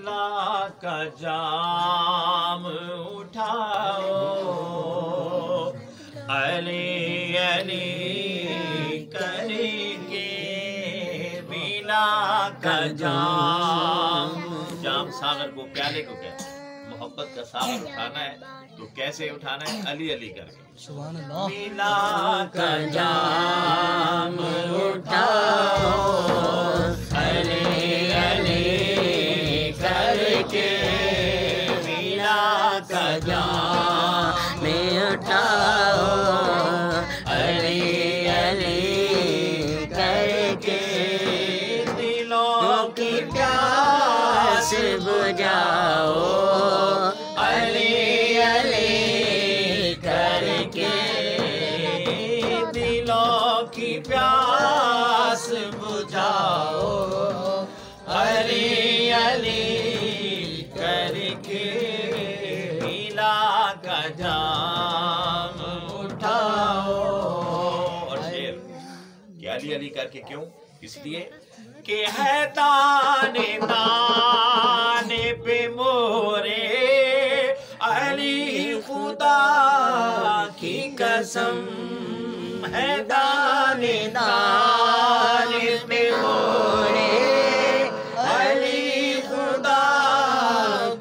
मिला का जाम उठाओ, अली अली करके मिला का जाम। जाम सागर को, प्याले को कहते हैं। मोहब्बत का सागर उठाना है तो कैसे उठाना है? अली अली करके। मिला का जाम उठाओ, अली अली करके मिला का जाम उठाओ, अली अली करके दिलों की प्यास बुझाओ, अली अली करके दिलों की प्यास बुझाओ, अली अली करके मिला का जाम उठाओ। और शेर कि अली अली करके क्यों? इसलिए कि है ताने ताने पे मोरे अली खुदा की कसम, है दाने दाने पे मोरे अली खुदा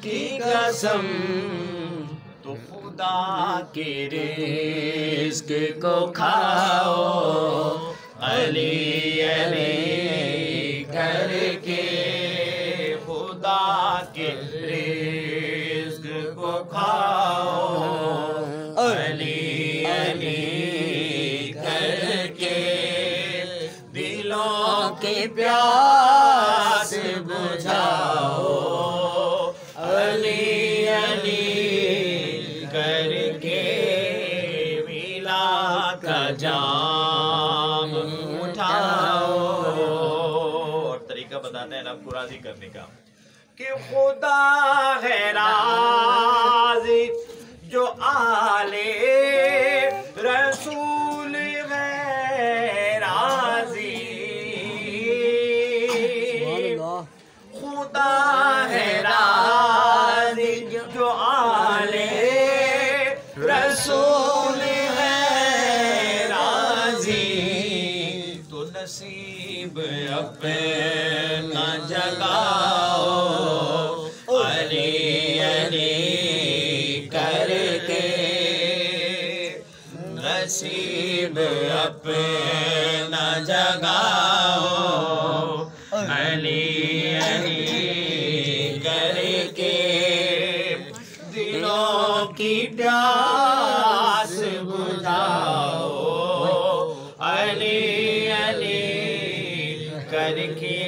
की कसम। तो खुदा के रिज़्क़ को खाओ, अली अली करके खुदा के रिज़्क़ को खाओ, अली अली करके दिलों की प्यास बुझाओ, अली अली करके मिला का जाम उठाओ। और तरीका बताते हैं रब को राजी करने का कि खुदा है राज़ी जो आले रसूल है राज़ी, खुदा है राज़ी जो आले रसूल है राज़ी। तो नसीब अपना जगाओ, अली अली करके नसीब अपना जगाओ, अली अली करके दिलों की प्यास बुझाओ, अली अली करके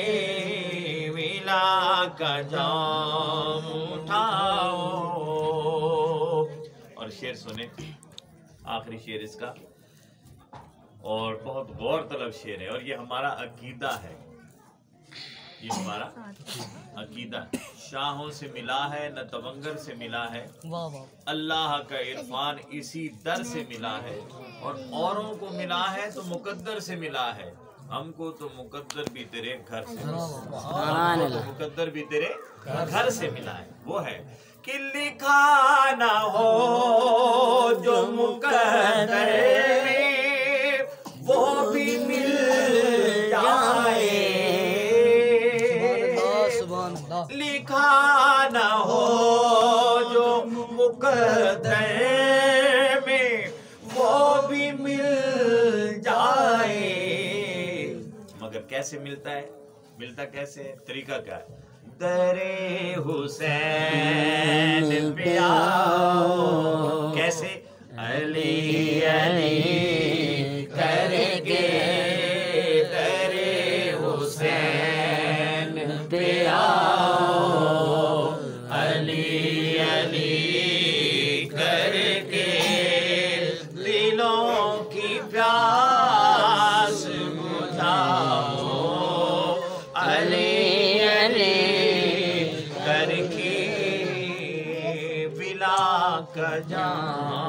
मिला का जाम उठाओ। और शेर सुने, आखिरी शेर इसका, और बहुत गौर तलब शेर है, और ये हमारा अकीदा है, ये हमारा अकीदा शाहों से मिला है, न तवंगर से मिला है, अल्लाह का इरफान इसी दर से मिला है, और औरों को मिला है तो मुकद्दर से मिला है, हमको तो मुकद्दर भी तेरे घर से, मुकद्दर भी तेरे घर से मिला है। वो है कि लिखा ना हो जो मुकद्दर में वो भी मिल जाए, लिखा ना हो जो मुकद्दर में वो भी मिल जाए। मगर कैसे मिलता है? मिलता कैसे है? तरीका क्या है? दरे हुसैन पे आओ, कैसे? अली अली करके दरे हुसैन पे आओ, अली अली करके दिलों की प्यास बुझाओ, अली अली करके बिला का जाम